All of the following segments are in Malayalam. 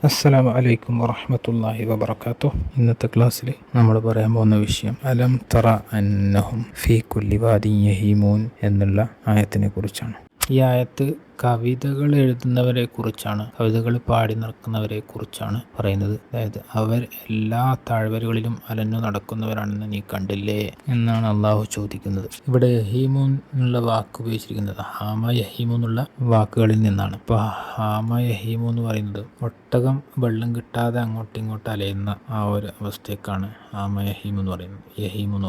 അസ്സലാമു അലൈക്കും വറഹ്മത്തുള്ളാഹി വബറകാതുഹു. ഇന്നത്തെ ക്ലാസ്സിൽ നമ്മൾ പറയാൻ പോകുന്ന വിഷയം അലം തറ അന്നഹും ഫീ കുല്ലി വാദിൻ യഹീമൂൻ എന്നുള്ള ആയത്തിനെ കുറിച്ചാണ്. ഈ ആയത്ത് കവിതകൾ എഴുതുന്നവരെ കുറിച്ചാണ്, കവിതകൾ പാടി നടക്കുന്നവരെ കുറിച്ചാണ് പറയുന്നത്. അതായത് അവർ എല്ലാ താഴ്വരകളിലും അലഞ്ഞു നടക്കുന്നവരാണെന്ന് നീ കണ്ടില്ലേ എന്നാണ് അള്ളാഹു ചോദിക്കുന്നത്. ഇവിടെ യഹീമൂൻ എന്നുള്ള വാക്ക് ഉപയോഗിച്ചിരിക്കുന്നത് ഹാമ യഹീമു എന്നുള്ള വാക്കുകളിൽ നിന്നാണ്. അപ്പോൾ ഹാമ യഹീമു എന്ന് പറയുന്നത് ഒട്ടകം വെള്ളം കിട്ടാതെ അങ്ങോട്ടും ഇങ്ങോട്ടും അലയുന്ന ആ ഒരു അവസ്ഥയ്ക്കാണ് ഹാമ യഹീമു എന്ന്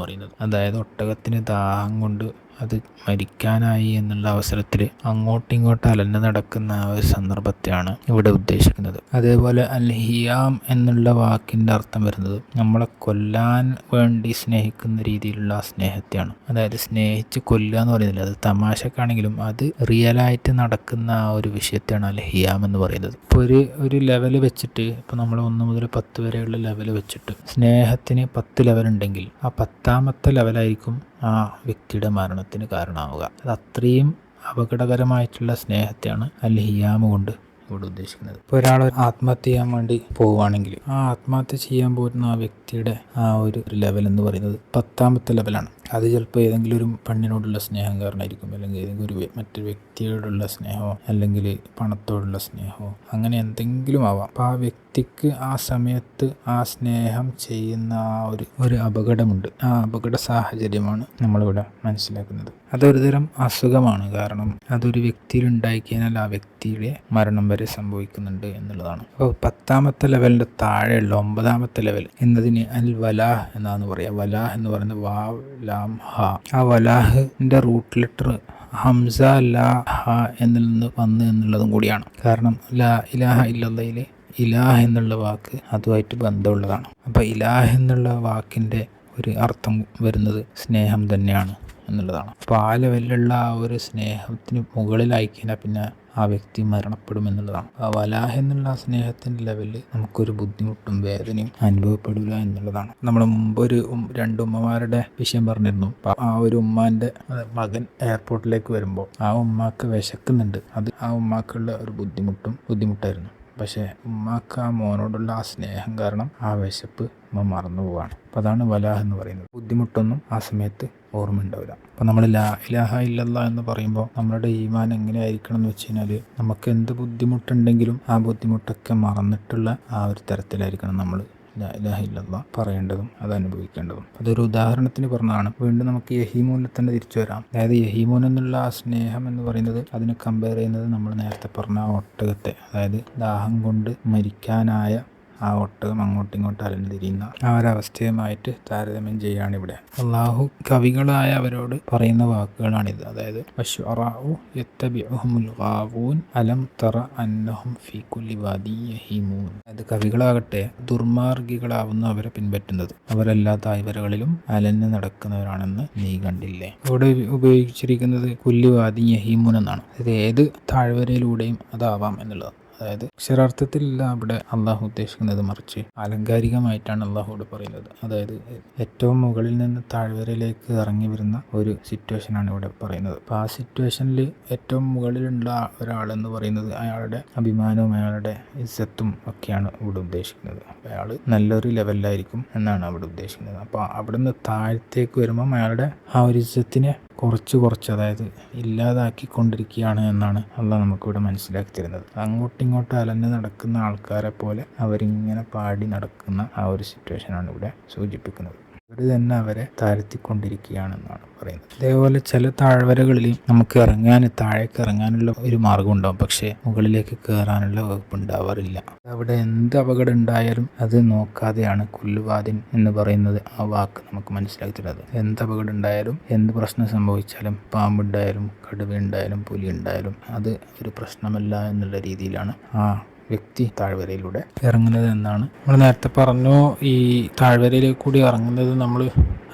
പറയുന്നത്. അതായത് ഒട്ടകത്തിന് ദാഹം കൊണ്ട് അത് മരിക്കാനായി എന്നുള്ള അവസരത്തിൽ അങ്ങോട്ടും ഇങ്ങോട്ടും അലഞ്ഞു നടക്കുന്ന ആ ഒരു സന്ദർഭത്തെയാണ് ഇവിടെ ഉദ്ദേശിക്കുന്നത്. അതേപോലെ അൽ ഹിയാം എന്നുള്ള വാക്കിൻ്റെ അർത്ഥം വരുന്നത് നമ്മളെ കൊല്ലാൻ വേണ്ടി സ്നേഹിക്കുന്ന രീതിയിലുള്ള ആ സ്നേഹത്തെയാണ്. അതായത് സ്നേഹിച്ച് കൊല്ലുക എന്ന് പറയുന്നില്ല, അത് തമാശക്കാണെങ്കിലും അത് റിയലായിട്ട് നടക്കുന്ന ആ ഒരു വിഷയത്തെയാണ് അൽ ഹിയാം എന്ന് പറയുന്നത്. ഇപ്പോൾ ഒരു ലെവൽ വെച്ചിട്ട്, ഇപ്പോൾ നമ്മൾ 1 മുതൽ 10 വരെയുള്ള ലെവൽ വെച്ചിട്ട് സ്നേഹത്തിന് 10 ലെവലുണ്ടെങ്കിൽ ആ 10ാമത്തെ ലെവലായിരിക്കും ആ വ്യക്തിയുടെ മരണത്തിന് കാരണമാവുക. അത് അത്രയും അപകടകരമായിട്ടുള്ള സ്നേഹത്തെയാണ് അൽ ഹിയാമ കൊണ്ട് ഇവിടെ ഉദ്ദേശിക്കുന്നത്. ഇപ്പോൾ ഒരാൾ ആത്മഹത്യ ചെയ്യാൻ വേണ്ടി പോവുകയാണെങ്കിൽ ആ ആത്മഹത്യ ചെയ്യാൻ പോകുന്ന ആ വ്യക്തിയുടെ ആ ഒരു ലെവൽ എന്ന് പറയുന്നത് 10ാമത്തെ ലെവലാണ്. അത് ചിലപ്പോൾ ഏതെങ്കിലും ഒരു പെണ്ണിനോടുള്ള സ്നേഹം കാരണമായിരിക്കും, അല്ലെങ്കിൽ ഏതെങ്കിലും ഒരു മറ്റൊരു വ്യക്തിയോടുള്ള സ്നേഹമോ അല്ലെങ്കിൽ പണത്തോടുള്ള സ്നേഹമോ അങ്ങനെ എന്തെങ്കിലും ആവാം. അപ്പോൾ ആ വ്യക്തിക്ക് ആ സമയത്ത് ആ സ്നേഹം ചെയ്യുന്ന ആ ഒരു അപകടമുണ്ട്. ആ അപകട സാഹചര്യമാണ് നമ്മളിവിടെ മനസ്സിലാക്കുന്നത്. അതൊരുതരം അസുഖമാണ്. കാരണം അതൊരു വ്യക്തിയിൽ ഉണ്ടായിക്കഴിഞ്ഞാൽ ആ വ്യക്തിയുടെ മരണം വരെ സംഭവിക്കുന്നുണ്ട് എന്നുള്ളതാണ്. അപ്പോൾ 10ാമത്തെ ലെവലിൻ്റെ താഴെയുള്ള 9ാമത്തെ ലെവൽ എന്നതിന് അൽ വലാഹ് എന്നാണ് പറയുക. വലാഹ് എന്ന് പറയുന്നത് വാവ് ലാം ഹ. ആ വലാഹിൻ്റെ റൂട്ട് ലെറ്റർ ഹംസ ലാ ഹ എന്നിൽ നിന്ന് വന്നു എന്നുള്ളതും കൂടിയാണ്. കാരണം ലാ ഇലാഹ ഇല്ലല്ലയിൽ ഇലാഹ് എന്നുള്ള വാക്ക് അതുമായിട്ട് ബന്ധമുള്ളതാണ്. അപ്പോൾ ഇലാഹ് എന്നുള്ള വാക്കിൻ്റെ ഒരു അർത്ഥം വരുന്നത് സ്നേഹം തന്നെയാണ് എന്നുള്ളതാണ്. അപ്പോൾ ആ ലെവലിലുള്ള ആ ഒരു സ്നേഹത്തിന് മുകളിലായിക്കഴിഞ്ഞാൽ പിന്നെ ആ വ്യക്തി മരണപ്പെടും എന്നുള്ളതാണ്. ആ വലാഹ് എന്നുള്ള ആ സ്നേഹത്തിൻ്റെ ലെവലിൽ നമുക്കൊരു ബുദ്ധിമുട്ടും വേദനയും അനുഭവപ്പെടില്ല എന്നുള്ളതാണ്. നമ്മൾ മുമ്പ് 2 ഉമ്മമാരുടെ വിഷയം പറഞ്ഞിരുന്നു. ആ ഒരു ഉമ്മാൻ്റെ മകൻ എയർപോർട്ടിലേക്ക് വരുമ്പോൾ ആ ഉമ്മാക്ക് വിശക്കുന്നുണ്ട്. അത് ആ ഉമ്മാക്കുള്ള ഒരു ബുദ്ധിമുട്ടായിരുന്നു. പക്ഷേ ഉമ്മാക്ക് ആ മോനോടുള്ള ആ സ്നേഹം കാരണം ആ വിശപ്പ് ഉമ്മ മറന്നു പോവാണ്. അപ്പോൾ അതാണ് വലാഹ് എന്ന് പറയുന്നത്. ബുദ്ധിമുട്ടൊന്നും ആ സമയത്ത് ഓർമ്മ ഉണ്ടാവില്ല. അപ്പോൾ നമ്മൾ ലാ ഇലാഹ ഇല്ലല്ലാഹ് എന്ന് പറയുമ്പോൾ നമ്മളുടെ ഈമാൻ എങ്ങനെയായിരിക്കണം എന്ന് വെച്ച് കഴിഞ്ഞാൽ നമുക്ക് എന്ത് ബുദ്ധിമുട്ടുണ്ടെങ്കിലും ആ ബുദ്ധിമുട്ടൊക്കെ മറന്നിട്ടുള്ള ആ ഒരു തരത്തിലായിരിക്കണം നമ്മൾ ലാ ഇലാഹ ഇല്ലല്ലാഹ് പറയേണ്ടതും അത് അനുഭവിക്കേണ്ടതും. അതൊരു ഉദാഹരണത്തിന് പറഞ്ഞതാണ്. വീണ്ടും നമുക്ക് യഹീമൂനിൽ തന്നെ തിരിച്ചു വരാം. അതായത് യഹീമൂൻ എന്നുള്ള ആ സ്നേഹം എന്ന് പറയുന്നത് അതിനെ കമ്പയർ ചെയ്യുന്നത് നമ്മൾ നേരത്തെ പറഞ്ഞ ആ ഒട്ടകത്തെ, അതായത് ദാഹം കൊണ്ട് മരിക്കാനായ ആ ഒട്ടകം അങ്ങോട്ടും ഇങ്ങോട്ടും അലഞ്ഞു തിരിയുന്ന ആ ഒരവസ്ഥയുമായിട്ട് താരതമ്യം ചെയ്യുകയാണ് ഇവിടെ. അള്ളാഹു കവികളായ അവരോട് പറയുന്ന വാക്കുകളാണിത്. അതായത് അശ്വറാഉ യത്തബിഉഹുമുൽ ഗാവൂൻ അലം തറ അന്നഹും ഫീ കുല്ലി വാദി യഹീമൂൻ. അതായത് കവികളാകട്ടെ ദുർമാർഗികളാവുന്ന അവരെ പിൻപറ്റുന്നത് അവരെല്ലാ താഴ്വരകളിലും അലഞ്ഞു നടക്കുന്നവരാണെന്ന് നീ കണ്ടില്ലേ. ഇവിടെ ഉപയോഗിച്ചിരിക്കുന്നത് കുല്ലി വാദി യഹീമൂൻ എന്നാണ്. അതായത് ഏത് താഴ്വരയിലൂടെയും അതാവാം എന്നുള്ളത്. അതായത് അക്ഷരാർത്ഥത്തിലല്ല അവിടെ അള്ളാഹു ഉദ്ദേശിക്കുന്നത്, മറിച്ച് ആലങ്കാരികമായിട്ടാണ് അള്ളാഹുവിടെ പറയുന്നത്. അതായത് ഏറ്റവും മുകളിൽ നിന്ന് താഴ്വരയിലേക്ക് ഇറങ്ങി വരുന്ന ഒരു സിറ്റുവേഷനാണ് ഇവിടെ പറയുന്നത്. അപ്പോൾ ആ സിറ്റുവേഷനിൽ ഏറ്റവും മുകളിലുള്ള ഒരാളെന്ന് പറയുന്നത് അയാളുടെ അഭിമാനവും അയാളുടെ ഇസ്സത്തും ഒക്കെയാണ് ഇവിടെ ഉദ്ദേശിക്കുന്നത്. അയാൾ നല്ലൊരു ലെവലിലായിരിക്കും എന്നാണ് അവിടെ ഉദ്ദേശിക്കുന്നത്. അപ്പോൾ അവിടുന്ന് താഴത്തേക്ക് വരുമ്പം അയാളുടെ ആ ഒരു ഇസ്സത്തിനെ കുറച്ച് അതായത് ഇല്ലാതാക്കിക്കൊണ്ടിരിക്കുകയാണ് എന്നാണ് അള്ളാഹ് നമുക്കിവിടെ മനസ്സിലാക്കി തരുന്നത്. അങ്ങോട്ടും ഇങ്ങോട്ടും അലഞ്ഞ് നടക്കുന്ന ആൾക്കാരെ പോലെ അവരിങ്ങനെ പാടി നടക്കുന്ന ആ ഒരു സിറ്റുവേഷനാണ് ഇവിടെ സൂചിപ്പിക്കുന്നത്. അവർ തന്നെ അവരെ താഴ്ത്തിക്കൊണ്ടിരിക്കുകയാണെന്നാണ് പറയുന്നത്. അതേപോലെ ചില താഴ്വരകളിൽ നമുക്ക് താഴേക്ക് ഇറങ്ങാനുള്ള ഒരു മാർഗം ഉണ്ടാവും, പക്ഷേ മുകളിലേക്ക് കയറാനുള്ള വകുപ്പ് ഉണ്ടാവാറില്ല. അവിടെ എന്ത് അപകടം ഉണ്ടായാലും അത് നോക്കാതെയാണ് കുല്ലുവാദിൻ എന്ന് പറയുന്നത് ആ വാക്ക് നമുക്ക് മനസ്സിലാക്കി തരുന്നത്. എന്ത് അപകടം ഉണ്ടായാലും എന്ത് പ്രശ്നം സംഭവിച്ചാലും പാമ്പുണ്ടായാലും കടുവയുണ്ടായാലും പുലി ഉണ്ടായാലും അത് ഒരു പ്രശ്നമല്ല എന്നുള്ള രീതിയിലാണ് ആ വ്യക്തി താഴ്വരയിലൂടെ ഇറങ്ങുന്നത് എന്നാണ് നമ്മൾ നേരത്തെ പറഞ്ഞു. ഈ താഴ്വരയിലേക്ക് കൂടി ഇറങ്ങുന്നത് നമ്മൾ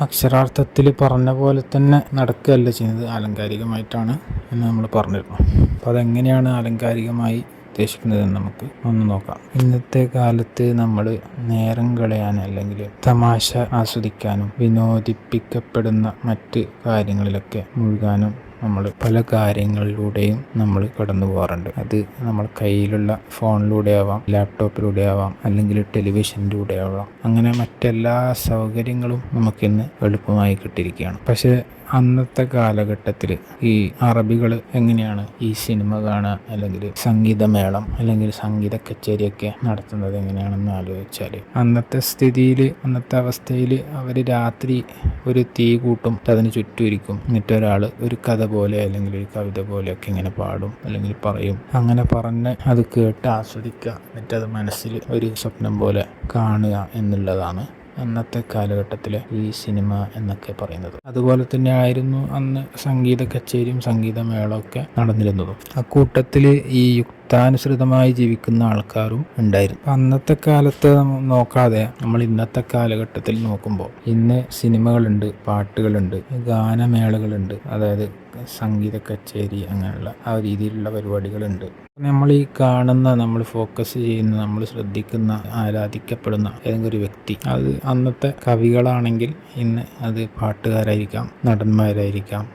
അക്ഷരാർത്ഥത്തിൽ പറഞ്ഞ പോലെ തന്നെ നടക്കുകയല്ല ചെയ്യുന്നത്, ആലങ്കാരികമായിട്ടാണ് എന്ന് നമ്മൾ പറഞ്ഞിരുന്നു. അപ്പോൾ അതെങ്ങനെയാണ് ആലങ്കാരികമായി ഉദ്ദേശിക്കുന്നതെന്ന് നമുക്ക് ഒന്ന് നോക്കാം. ഇന്നത്തെ കാലത്ത് നമ്മൾ നേരം കളയാൻ അല്ലെങ്കിൽ തമാശ ആസ്വദിക്കാനും വിനോദിപ്പിക്കപ്പെടുന്ന മറ്റ് കാര്യങ്ങളിലൊക്കെ മുഴുകാനും നമ്മൾ പല കാര്യങ്ങളിലൂടെയും നമ്മൾ കടന്നു പോകാറുണ്ട്. അത് നമ്മൾ കയ്യിലുള്ള ഫോണിലൂടെ ആവാം, ലാപ്ടോപ്പിലൂടെ ആവാം, അല്ലെങ്കിൽ ടെലിവിഷനിലൂടെ ആവാം. അങ്ങനെ മറ്റെല്ലാ സൗകര്യങ്ങളും നമുക്കിന്ന് എളുപ്പമായി കിട്ടിയിരിക്കുകയാണ്. പക്ഷേ അന്നത്തെ കാലഘട്ടത്തിൽ ഈ അറബികൾ എങ്ങനെയാണ് ഈ സിനിമ കാണുക, അല്ലെങ്കിൽ സംഗീതമേളം, അല്ലെങ്കിൽ സംഗീത കച്ചേരിയൊക്കെ നടത്തുന്നത് എങ്ങനെയാണെന്ന് ആലോചിച്ചാൽ, അന്നത്തെ അവസ്ഥയിൽ അവർ രാത്രി ഒരു തീ കൂട്ടും, അതിന് ചുറ്റും ഇരിക്കും. എന്നിട്ട് ഒരാൾ ഒരു കഥ പോലെ അല്ലെങ്കിൽ ഒരു കവിത പോലെയൊക്കെ ഇങ്ങനെ പാടും അല്ലെങ്കിൽ പറയും. അങ്ങനെ പറഞ്ഞ് അത് കേട്ട് ആസ്വദിക്കുക, എന്നിട്ടത് മനസ്സിൽ ഒരു സ്വപ്നം പോലെ കാണുക എന്നുള്ളതാണ് അന്നത്തെ കാലഘട്ടത്തിലെ ഈ സിനിമ എന്നൊക്കെ പറയുന്നത്. അതുപോലെ തന്നെ ആയിരുന്നു അന്ന് സംഗീത കച്ചേരിയും സംഗീതമേളമൊക്കെ നടന്നിരുന്നതും. അക്കൂട്ടത്തിൽ ഈ യുക്താനുസൃതമായി ജീവിക്കുന്ന ആൾക്കാരും ഉണ്ടായിരുന്നു. അന്നത്തെ കാലത്ത് നോക്കാതെ നമ്മൾ ഇന്നത്തെ കാലഘട്ടത്തിൽ നോക്കുമ്പോൾ ഇന്ന് സിനിമകളുണ്ട്, പാട്ടുകളുണ്ട്, ഗാനമേളകളുണ്ട്, അതായത് സംഗീത കച്ചേരി, അങ്ങനെയുള്ള ആ രീതിയിലുള്ള പരിപാടികളുണ്ട്. നമ്മൾ ഈ കാണുന്ന, നമ്മൾ ഫോക്കസ് ചെയ്യുന്ന, നമ്മൾ ശ്രദ്ധിക്കുന്ന, ആരാധിക്കപ്പെടുന്ന ഏതെങ്കിലും ഒരു വ്യക്തി, അത് അന്നത്തെ കവികളാണെങ്കിൽ ഇന്ന് അത് പാട്ടുകാരായിരിക്കാം, നടന്മാരായിരിക്കാം,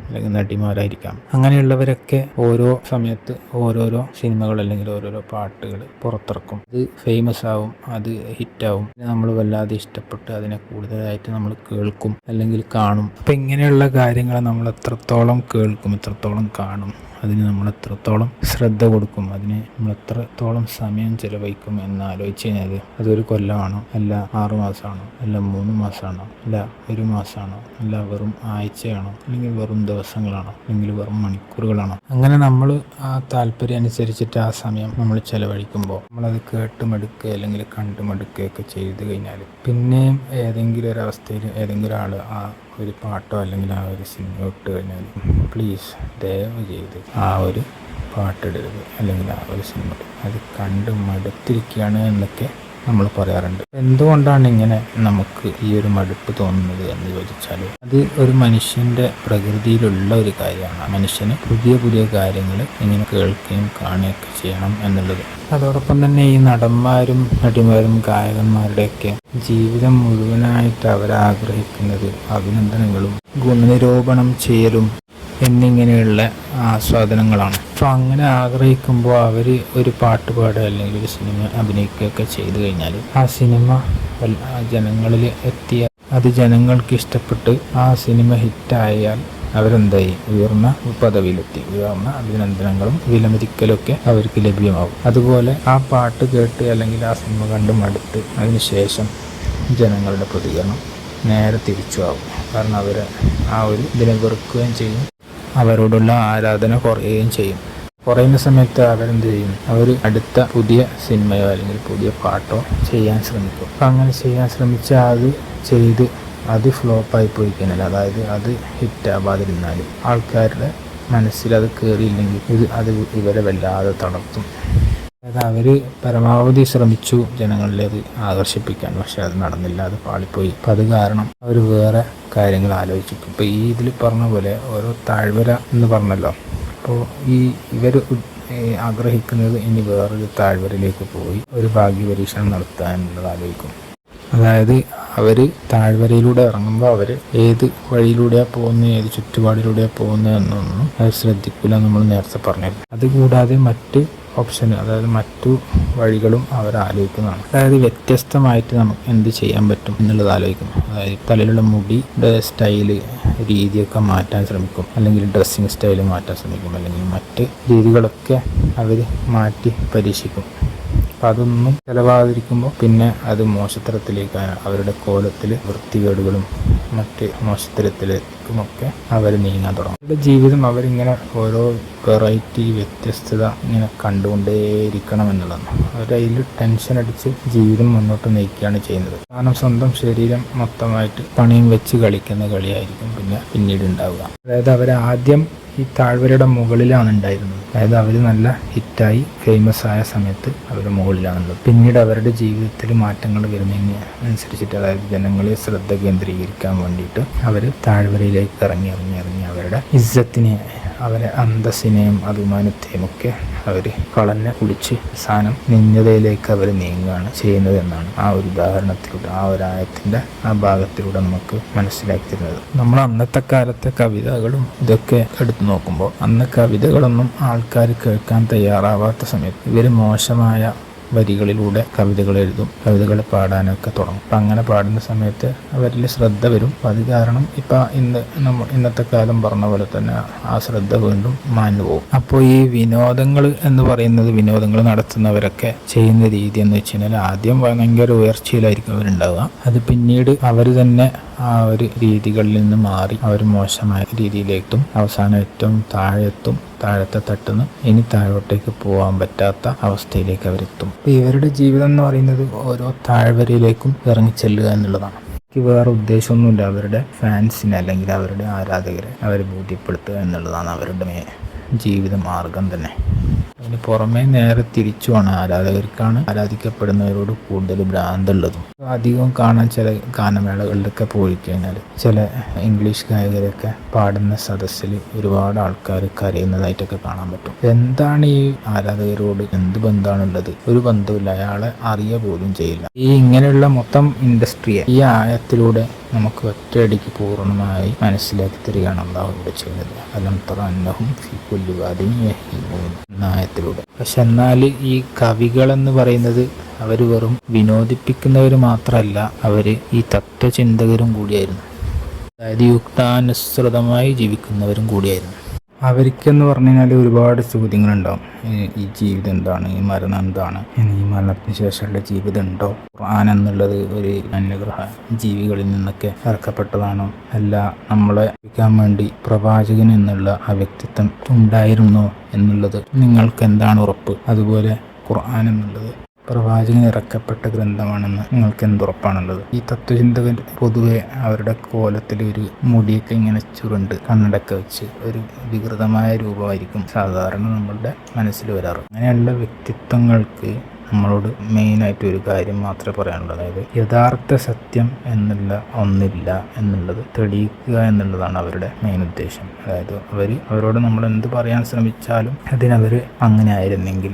അല്ലെങ്കിൽ നടിമാരായിരിക്കാം. അങ്ങനെയുള്ളവരൊക്കെ ഓരോ സമയത്ത് ഓരോരോ സിനിമകൾ അല്ലെങ്കിൽ ഓരോരോ പാട്ടുകൾ പുറത്തിറക്കും. അത് ഫേമസ് ആവും, അത് ഹിറ്റാവും. നമ്മൾ വല്ലാതെ ഇഷ്ടപ്പെട്ട് അതിനെ കൂടുതലായിട്ട് നമ്മൾ കേൾക്കും അല്ലെങ്കിൽ കാണും. അപ്പം ഇങ്ങനെയുള്ള കാര്യങ്ങൾ നമ്മൾ എത്രത്തോളം കേൾക്കും, എത്രത്തോളം കാണും, അതിന് നമ്മൾ എത്രത്തോളം ശ്രദ്ധ കൊടുക്കും, അതിന് നമ്മൾ എത്രത്തോളം സമയം ചിലവഴിക്കും എന്ന് ആലോചിച്ച് കഴിഞ്ഞാൽ അതൊരു കൊല്ലമാണോ, അല്ല 6 മാസമാണോ, അല്ല 3 മാസമാണോ, അല്ല 1 മാസമാണോ, അല്ല വെറും ആഴ്ചയാണോ, അല്ലെങ്കിൽ വെറും ദിവസങ്ങളാണോ, അല്ലെങ്കിൽ വെറും മണിക്കൂറുകളാണോ, അങ്ങനെ നമ്മൾ ആ താല്പര്യം അനുസരിച്ചിട്ട് ആ സമയം നമ്മൾ ചിലവഴിക്കുമ്പോൾ നമ്മളത് കേട്ട് മടുക്കുക അല്ലെങ്കിൽ കണ്ടു മടുക്കുകയൊക്കെ ചെയ്ത് കഴിഞ്ഞാൽ പിന്നെയും ഏതെങ്കിലും ഒരവസ്ഥയിൽ ഏതെങ്കിലും ഒരാൾ ആ ഒരു പാട്ടോ അല്ലെങ്കിൽ ആ ഒരു സിനിമ ഇട്ട് കഴിഞ്ഞാൽ പ്ലീസ് ദയവ് ചെയ്ത് ആ ഒരു പാട്ടിടരുത് അല്ലെങ്കിൽ ആ ഒരു സിനിമ അത് കണ്ട് മടുത്തിരിക്കുകയാണ് എന്നൊക്കെ നമ്മൾ പറയാറുണ്ട്. എന്തുകൊണ്ടാണ് ഇങ്ങനെ നമുക്ക് ഈ ഒരു മടുപ്പ് തോന്നുന്നത് എന്ന് ചോദിച്ചാൽ, അത് ഒരു മനുഷ്യൻ്റെ പ്രകൃതിയിലുള്ള ഒരു കാര്യമാണ്. മനുഷ്യന് പുതിയ പുതിയ കാര്യങ്ങൾ ഇങ്ങനെ കേൾക്കുകയും കാണുകയൊക്കെ ചെയ്യണം എന്നുള്ളത്. അതോടൊപ്പം തന്നെ ഈ നടന്മാരും നടിമാരും ഗായകന്മാരുടെയൊക്കെ ജീവിതം മുഴുവനായിട്ട് അവരാഗ്രഹിക്കുന്നത് അഭിനന്ദനങ്ങളും ഗുണനിരൂപണം ചെയ്യലും എന്നിങ്ങനെയുള്ള ആസ്വാദനങ്ങളാണ്. അപ്പോൾ അങ്ങനെ ആഗ്രഹിക്കുമ്പോൾ അവർ ഒരു പാട്ട് പാടുക അല്ലെങ്കിൽ ഒരു സിനിമ അഭിനയിക്കുകയൊക്കെ ചെയ്തു കഴിഞ്ഞാൽ ആ സിനിമ ജനങ്ങളിൽ എത്തിയ അത് ജനങ്ങൾക്ക് ഇഷ്ടപ്പെട്ട് ആ സിനിമ ഹിറ്റായാൽ അവരെന്തായി ഉയർന്ന പദവിയിലെത്തി, ഉയർന്ന അഭിനന്ദനങ്ങളും വിലമതിക്കലൊക്കെ അവർക്ക് ലഭ്യമാകും. അതുപോലെ ആ പാട്ട് കേട്ട് അല്ലെങ്കിൽ ആ സിനിമ കണ്ട് മടുത്ത് അതിനുശേഷം ജനങ്ങളുടെ പ്രതികരണം നേരെ തിരിച്ചു ആവും. കാരണം അവർ ആ ഒരു ഇതിനെ വെറുക്കുകയും ചെയ്യും, അവരോടുള്ള ആരാധന കുറയുകയും ചെയ്യും. കുറയുന്ന സമയത്ത് അവരെന്ത് ചെയ്യും, അവർ അടുത്ത പുതിയ സിനിമയോ അല്ലെങ്കിൽ പുതിയ പാട്ടോ ചെയ്യാൻ ശ്രമിക്കും. അപ്പം അങ്ങനെ ചെയ്യാൻ ശ്രമിച്ചാൽ അത് ചെയ്ത് അത് ഫ്ലോപ്പായി പോയി കഴിഞ്ഞാൽ, അതായത് അത് ഹിറ്റാവാതിരുന്നാൽ ആൾക്കാരുടെ മനസ്സിൽ അത് കയറിയില്ലെങ്കിൽ അത് ഇവരെ വല്ലാതെ തളർത്തും. അതായത് അവർ പരമാവധി ശ്രമിച്ചു ജനങ്ങളിലേക്ക് ആകർഷിപ്പിക്കാൻ, പക്ഷെ അത് നടന്നില്ല, അത് പാളിപ്പോയി. അപ്പം അത് കാരണം അവർ വേറെ കാര്യങ്ങൾ ആലോചിക്കും. ഇപ്പോൾ ഈ ഇതിൽ പറഞ്ഞ പോലെ ഓരോ താഴ്വര എന്ന് പറഞ്ഞല്ലോ, അപ്പോൾ ഇവർ ആഗ്രഹിക്കുന്നത് ഇനി വേറൊരു താഴ്വരയിലേക്ക് പോയി ഒരു ഭാഗ്യപരീക്ഷണം നടത്താനുള്ളത് ആലോചിക്കും. അതായത് അവർ താഴ്വരയിലൂടെ ഇറങ്ങുമ്പോൾ അവർ ഏത് വഴിയിലൂടെയാണ് പോകുന്നത്, ഏത് ചുറ്റുപാടിലൂടെയാണ് പോകുന്നത് എന്നൊന്നും അവർ ശ്രദ്ധിക്കില്ല, നമ്മൾ നേരത്തെ പറഞ്ഞത്. അതുകൂടാതെ മറ്റ് ഓപ്ഷൻ, അതായത് മറ്റു വഴികളും അവർ ആലോചിക്കുന്നതാണ്. അതായത് വ്യത്യസ്തമായിട്ട് നമുക്ക് എന്ത് ചെയ്യാൻ പറ്റും എന്നുള്ളത് ആലോചിക്കും. അതായത് തലയിലുള്ള മുടിയുടെ സ്റ്റൈല് രീതിയൊക്കെ മാറ്റാൻ ശ്രമിക്കും, അല്ലെങ്കിൽ ഡ്രസ്സിങ് സ്റ്റൈല് മാറ്റാൻ ശ്രമിക്കും, അല്ലെങ്കിൽ മറ്റ് രീതികളൊക്കെ അവർ മാറ്റി പരീക്ഷിക്കും. അപ്പം അതൊന്നും ചിലവാതിരിക്കുമ്പോൾ പിന്നെ അത് മോശത്തരത്തിലേക്ക്, അവരുടെ കോലത്തിൽ വൃത്തികേടുകളും മറ്റ് മോശത്തരത്തിലേക്കുമൊക്കെ അവർ നീങ്ങാൻ തുടങ്ങും. അവരുടെ ജീവിതം അവരിങ്ങനെ ഓരോ വെറൈറ്റി വ്യത്യസ്തത ഇങ്ങനെ കണ്ടുകൊണ്ടേയിരിക്കണം എന്നുള്ളതാണ്. അവരതിൽ ടെൻഷൻ അടിച്ച് ജീവിതം മുന്നോട്ട് നയിക്കുകയാണ് ചെയ്യുന്നത്. കാരണം സ്വന്തം ശരീരം മൊത്തമായിട്ട് പണിയും വെച്ച് കളിക്കുന്ന കളിയായിരിക്കും പിന്നീട് ഉണ്ടാവുക. അതായത് അവരാദ്യം ഈ താഴ്വരയുടെ മുകളിലാണ് ഉണ്ടായിരുന്നത്. അതായത് അവർ നല്ല ഹിറ്റായി ഫേമസ് ആയ സമയത്ത് അവർ മുകളിലാണുള്ളത്. പിന്നീട് അവരുടെ ജീവിതത്തിൽ മാറ്റങ്ങൾ വരുന്നതിന് അനുസരിച്ചിട്ട്, അതായത് ജനങ്ങളെ ശ്രദ്ധ കേന്ദ്രീകരിക്കാൻ വേണ്ടിയിട്ട് അവർ താഴ്വരയിലേക്ക് ഇറങ്ങി അവരുടെ ഇസ്സത്തിനെ, അവരെ അന്തസ്സിനെയും അഭിമാനത്തെയും ഒക്കെ അവർ കളഞ്ഞ് കുടിച്ച് അവസാനം നിന്ദതയിലേക്ക് അവർ നീങ്ങുകയാണ് ചെയ്യുന്നതെന്നാണ് ആ ഒരു ഉദാഹരണത്തിലൂടെ, ആ ഒരു ആയത്തിൻ്റെ ആ ഭാഗത്തിലൂടെ നമുക്ക് മനസ്സിലാക്കി തരുന്നത്. നമ്മൾ അന്നത്തെ കാലത്തെ കവിതകളും ഇതൊക്കെ എടുത്തു നോക്കുമ്പോൾ അന്ന് കവിതകളൊന്നും ആൾക്കാർ കേൾക്കാൻ തയ്യാറാവാത്ത സമയത്ത് ഇവർ മോശമായ വരികളിലൂടെ കവിതകൾ എഴുതും, കവിതകൾ പാടാനൊക്കെ തുടങ്ങും. അപ്പം അങ്ങനെ പാടുന്ന സമയത്ത് അവരിൽ ശ്രദ്ധ വരും. അപ്പം അത് കാരണം ഇപ്പം ഇന്നത്തെ കാലം പറഞ്ഞ പോലെ തന്നെ ആ ശ്രദ്ധ വീണ്ടും മാഞ്ഞു പോകും. അപ്പോൾ ഈ വിനോദങ്ങൾ എന്ന് പറയുന്നത്, വിനോദങ്ങൾ നടത്തുന്നവരൊക്കെ ചെയ്യുന്ന രീതി എന്ന് വെച്ച് കഴിഞ്ഞാൽ ആദ്യം ഭയങ്കര ഉയർച്ചയിലായിരിക്കും അവരുണ്ടാവുക. അത് പിന്നീട് അവർ തന്നെ ആ ഒരു രീതികളിൽ നിന്ന് മാറി അവർ മോശമായ രീതിയിലേക്കും അവസാനം ഏറ്റവും താഴത്തെ തട്ടുന്ന ഇനി താഴോട്ടേക്ക് പോകാൻ പറ്റാത്ത അവസ്ഥയിലേക്ക് അവരെത്തും. ഇവരുടെ ജീവിതം എന്ന് പറയുന്നത് ഓരോ താഴ്വരയിലേക്കും ഇറങ്ങിച്ചെല്ലുക എന്നുള്ളതാണ്. വേറെ ഉദ്ദേശമൊന്നുമില്ല. അവരുടെ ഫാൻസിനെ അല്ലെങ്കിൽ അവരുടെ ആരാധകരെ അവരെ ബോധ്യപ്പെടുത്തുക എന്നുള്ളതാണ് അവരുടെ ജീവിത മാർഗം തന്നെ. അതിന് പുറമെ നേരെ തിരിച്ചുമാണ്, ആരാധകർക്കാണ് ആരാധിക്കപ്പെടുന്നവരോട് കൂടുതൽ ഭ്രാന്തുള്ളതും. അധികം കാണാൻ ചില ഗാനമേളകളിലൊക്കെ പോയി കഴിഞ്ഞാൽ ചില ഇംഗ്ലീഷ് ഗായകരൊക്കെ പാടുന്ന സദസ്സിൽ ഒരുപാട് ആൾക്കാർ കരയുന്നതായിട്ടൊക്കെ കാണാൻ പറ്റും. എന്താണ് ഈ ആരാധകരോട് എന്ത് ബന്ധമാണുള്ളത്? ഒരു ബന്ധമില്ല, അയാളെ അറിയ പോലും ചെയ്യില്ല. ഈ ഇങ്ങനെയുള്ള മൊത്തം ഇൻഡസ്ട്രിയെ ഈ ആയത്തിലൂടെ നമുക്ക് ഒറ്റയടിക്ക് പൂർണ്ണമായി മനസ്സിലാക്കി തരികയാണ് അല്ലാഹു ഇവിടെ ചെയ്യുന്നത്. അലം തറ അന്നഹും ഫീ കുല്ലി വാദിൻ യഹീമൂൻ എന്ന ആയത്തിലൂടെ. പക്ഷെ എന്നാൽ ഈ കവികളെന്ന് പറയുന്നത് അവർ വെറും വിനോദിപ്പിക്കുന്നവർ മാത്രമല്ല, അവർ ഈ തത്വചിന്തകരും കൂടിയായിരുന്നു. അതായത് യുക്താനുസൃതമായി ജീവിക്കുന്നവരും കൂടിയായിരുന്നു. അവർക്കെന്ന് പറഞ്ഞു കഴിഞ്ഞാൽ ഒരുപാട് ചോദ്യങ്ങളുണ്ടാവും. ഈ ജീവിതം എന്താണ്? ഈ മരണം എന്താണ്? ഈ മരണത്തിന് ശേഷമുള്ള ജീവിതം ഉണ്ടോ? ഖുർആൻ എന്നുള്ളത് ഒരു അന്യഗ്രഹ ജീവികളിൽ നിന്നൊക്കെ ഇറക്കപ്പെട്ടതാണോ? അല്ല നമ്മളെ പഠിക്കാൻ വേണ്ടി പ്രവാചകൻ എന്നുള്ള ആ വ്യക്തിത്വം ഉണ്ടായിരുന്നോ എന്നുള്ളത് നിങ്ങൾക്ക് എന്താണ് ഉറപ്പ്? അതുപോലെ ഖുർആൻ എന്നുള്ളത് പ്രവാചകൻ ഇറക്കപ്പെട്ട ഗ്രന്ഥമാണെന്ന് നിങ്ങൾക്ക് എന്തുറപ്പാണുള്ളത്? ഈ തത്വചിന്തകൻ പൊതുവെ അവരുടെ കോലത്തിൽ ഒരു മുടിയൊക്കെ ഇങ്ങനെ ചുരുണ്ട് കണ്ണടക്കെ വെച്ച് ഒരു വികൃതമായ രൂപമായിരിക്കും സാധാരണ നമ്മളുടെ മനസ്സിൽ വരാറ്. അങ്ങനെയുള്ള വ്യക്തിത്വങ്ങൾക്ക് നമ്മളോട് മെയിനായിട്ട് ഒരു കാര്യം മാത്രമേ പറയാനുള്ളൂ. അതായത് യഥാർത്ഥ സത്യം എന്നുള്ള ഒന്നില്ല എന്നുള്ളത് തെളിയിക്കുക എന്നുള്ളതാണ് അവരുടെ മെയിൻ ഉദ്ദേശം. അതായത് അവരോട് നമ്മൾ എന്ത് പറയാൻ ശ്രമിച്ചാലും അതിനവർ അങ്ങനെ ആയിരുന്നെങ്കിൽ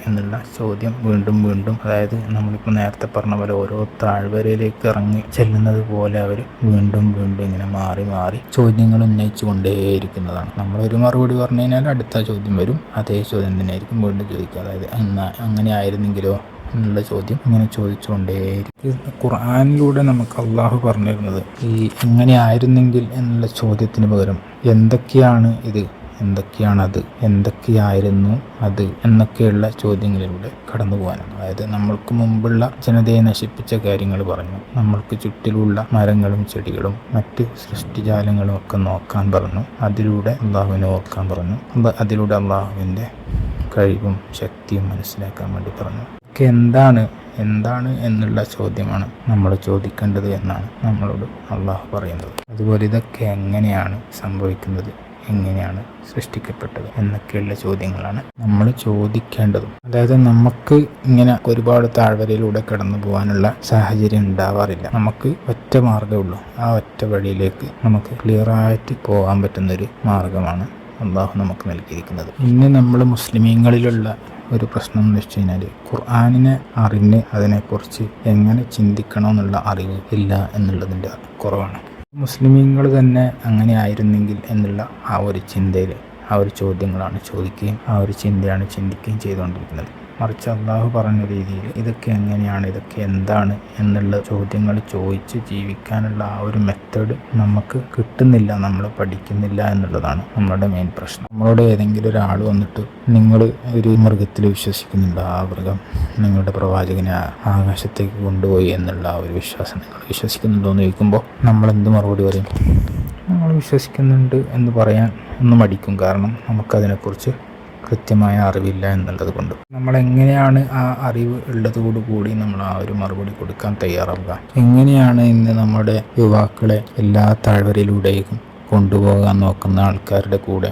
എന്നുള്ള ചോദ്യം വീണ്ടും അതായത് നമ്മളിപ്പോൾ നേരത്തെ പറഞ്ഞ പോലെ ഓരോ താഴ്വരയിലേക്ക് ഇറങ്ങി ചെല്ലുന്നത് പോലെ അവർ വീണ്ടും ഇങ്ങനെ മാറി ചോദ്യങ്ങൾ ഉന്നയിച്ചു കൊണ്ടേയിരിക്കുന്നതാണ്. നമ്മളൊരു മറുപടി പറഞ്ഞു കഴിഞ്ഞാൽ അടുത്ത ചോദ്യം വരും, അതേ ചോദ്യം തന്നെയായിരിക്കും വീണ്ടും ചോദിക്കുക. അതായത് അങ്ങനെ ആയിരുന്നെങ്കിലോ എന്നുള്ള ചോദ്യം ഇങ്ങനെ ചോദിച്ചുകൊണ്ടേയിരിക്കും. ഖുർആനിലൂടെ നമുക്ക് അള്ളാഹു പറഞ്ഞിരുന്നത് ഈ എങ്ങനെ ആയിരുന്നെങ്കിൽ എന്നുള്ള ചോദ്യത്തിന് പകരം എന്തൊക്കെയാണ് ഇത്, എന്തൊക്കെയാണത്, എന്തൊക്കെയായിരുന്നു അത് എന്നൊക്കെയുള്ള ചോദ്യങ്ങളിലൂടെ കടന്നു പോകാനാണ്. അതായത് നമ്മൾക്ക് മുമ്പുള്ള ജനതയെ നശിപ്പിച്ച കാര്യങ്ങൾ പറഞ്ഞു, നമ്മൾക്ക് ചുറ്റിലുള്ള മരങ്ങളും ചെടികളും മറ്റ് സൃഷ്ടിജാലങ്ങളും ഒക്കെ നോക്കാൻ പറഞ്ഞു, അതിലൂടെ അള്ളാഹുവിനെ ഓർക്കാൻ പറഞ്ഞു, അതിലൂടെ അള്ളാഹുവിൻ്റെ കഴിവും ശക്തിയും മനസ്സിലാക്കാൻ വേണ്ടി പറഞ്ഞു. ഒക്കെ എന്താണ് എന്നുള്ള ചോദ്യമാണ് നമ്മൾ ചോദിക്കേണ്ടത് എന്നാണ് നമ്മളോട് അള്ളാഹു പറയുന്നത്. അതുപോലെ ഇതൊക്കെ എങ്ങനെയാണ് സംഭവിക്കുന്നത്, എങ്ങനെയാണ് സൃഷ്ടിക്കപ്പെട്ടത് എന്നൊക്കെയുള്ള ചോദ്യങ്ങളാണ് നമ്മൾ ചോദിക്കേണ്ടതും. അതായത് നമുക്ക് ഇങ്ങനെ ഒരുപാട് താഴ്വരയിലൂടെ കടന്നു പോകാനുള്ള സാഹചര്യം ഉണ്ടാവാറില്ല. നമുക്ക് ഒറ്റ മാർഗ്ഗമുള്ളൂ. ആ ഒറ്റ വഴിയിലേക്ക് നമുക്ക് ക്ലിയറായിട്ട് പോകാൻ പറ്റുന്നൊരു മാർഗമാണ് അള്ളാഹു നമുക്ക് നൽകിയിരിക്കുന്നത്. ഇന്ന് നമ്മൾ മുസ്ലിമീങ്ങളിലുള്ള ഒരു പ്രശ്നം എന്ന് വെച്ച് കഴിഞ്ഞാൽ ഖുർആനിനെ അറിഞ്ഞ് അതിനെക്കുറിച്ച് എങ്ങനെ ചിന്തിക്കണമെന്നുള്ള അറിവ് ഇല്ല എന്നുള്ളതിൻ്റെ കുറവാണ്. മുസ്ലിമീങ്ങൾ തന്നെ അങ്ങനെ ആയിരുന്നെങ്കിൽ എന്നുള്ള ആ ഒരു ചിന്തയിൽ ആ ഒരു ചോദ്യങ്ങളാണ് ചോദിക്കുകയും ആ ഒരു ചിന്തയാണ് ചിന്തിക്കുകയും ചെയ്തുകൊണ്ടിരിക്കുന്നത്. മറിച്ച് അള്ളാഹു പറഞ്ഞ രീതിയിൽ ഇതൊക്കെ എങ്ങനെയാണ്, ഇതൊക്കെ എന്താണ് എന്നുള്ള ചോദ്യങ്ങൾ ചോദിച്ച് ജീവിക്കാനുള്ള ആ ഒരു മെത്തേഡ് നമുക്ക് കിട്ടുന്നില്ല, നമ്മൾ പഠിക്കുന്നില്ല എന്നുള്ളതാണ് നമ്മളുടെ മെയിൻ പ്രശ്നം. നമ്മളോട് ഏതെങ്കിലും ഒരാൾ വന്നിട്ട് നിങ്ങൾ ഒരു മൃഗത്തിൽ വിശ്വസിക്കുന്നുണ്ടോ, ആ മൃഗം നിങ്ങളുടെ പ്രവാചകനെ ആകാശത്തേക്ക് കൊണ്ടുപോയി എന്നുള്ള ആ ഒരു വിശ്വാസം നിങ്ങൾ വിശ്വസിക്കുന്നുണ്ടോ എന്ന് ചോദിക്കുമ്പോൾ നമ്മളെന്ത് മറുപടി പറയും? നമ്മൾ വിശ്വസിക്കുന്നുണ്ട് എന്ന് പറയാൻ ഒന്ന് മടിക്കും. കാരണം നമുക്കതിനെക്കുറിച്ച് കൃത്യമായ അറിവില്ല എന്നുള്ളത് കൊണ്ട്. നമ്മളെങ്ങനെയാണ് ആ അറിവ് ഉള്ളതോടുകൂടി നമ്മൾ ആ ഒരു മറുപടി കൊടുക്കാൻ തയ്യാറാവുക? എങ്ങനെയാണ് ഇന്ന് നമ്മുടെ യുവാക്കളെ എല്ലാ താഴ്വരയിലൂടെയും കൊണ്ടുപോകാൻ നോക്കുന്ന ആൾക്കാരുടെ കൂടെ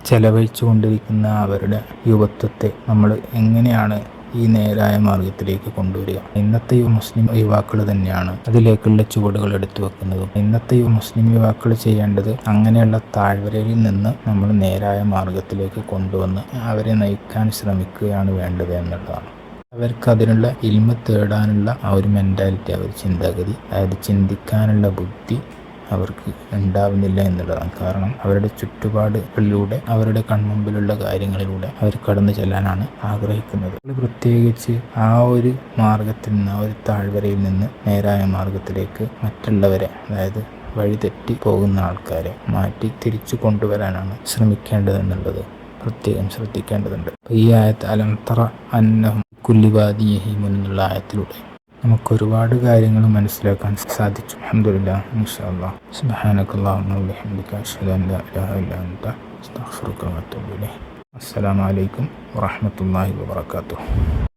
ചെലവഴിച്ചു കൊണ്ടിരിക്കുന്ന അവരുടെ യുവത്വത്തെ നമ്മൾ എങ്ങനെയാണ് ഈ നേരായ മാർഗത്തിലേക്ക് കൊണ്ടുവരിക. ഇന്നത്തെ മുസ്ലിം യുവാക്കൾ തന്നെയാണ് അതിലേക്കുള്ള ചുവടുകൾ എടുത്തു വെക്കുന്നതും. ഇന്നത്തെ മുസ്ലിം യുവാക്കൾ ചെയ്യേണ്ടത് അങ്ങനെയുള്ള താഴ്വരയിൽ നിന്ന് നമ്മൾ നേരായ മാർഗത്തിലേക്ക് കൊണ്ടുവന്ന് അവരെ നയിക്കാൻ ശ്രമിക്കുകയാണ് വേണ്ടത് എന്നുള്ളതാണ്. അവർക്ക് അതിനുള്ള ഇൽമ തേടാനുള്ള ആ ഒരു മെൻറ്റാലിറ്റി, ആ ഒരു ചിന്താഗതി, അതായത് ചിന്തിക്കാനുള്ള ബുദ്ധി അവർക്ക് ഉണ്ടാവുന്നില്ല എന്നുള്ളതാണ്. കാരണം അവരുടെ ചുറ്റുപാടുകളിലൂടെ, അവരുടെ കൺമുമ്പിലുള്ള കാര്യങ്ങളിലൂടെ അവർ കടന്നു ചെല്ലാനാണ് ആഗ്രഹിക്കുന്നത്. പ്രത്യേകിച്ച് ആ ഒരു മാർഗത്തിൽ നിന്ന്, ആ ഒരു താഴ്വരയിൽ നിന്ന് നേരായ മാർഗത്തിലേക്ക് മറ്റുള്ളവരെ, അതായത് വഴിതെറ്റി പോകുന്ന ആൾക്കാരെ മാറ്റി തിരിച്ചു കൊണ്ടുവരാനാണ് ശ്രമിക്കേണ്ടതെന്നുള്ളത് പ്രത്യേകം ശ്രദ്ധിക്കേണ്ടതുണ്ട്. ഈ ആയത്ത് അലം തറ അന്നഹും കുല്ലി വാദി യഹീമുൻ എന്നുള്ള ആയത്തിലൂടെ നമുക്കൊരുപാട് കാര്യങ്ങൾ മനസ്സിലാക്കാൻ സാധിച്ചു. അൽഹംദുലില്ലാഹ്. ഇൻഷാ അല്ലാഹ്. സുബ്ഹാനകല്ലാഹുമ്മ വബിഹംദിക അശ്ഹദു അൻ ലാ ഇലാഹ ഇല്ലാ അൻത അസ്തഗ്ഫിറുക വ അത്തൂബു ഇലൈക്. അസ്സലാമു അലൈക്കും വറഹ്മത്തുള്ളാഹി വബറകാതുഹു.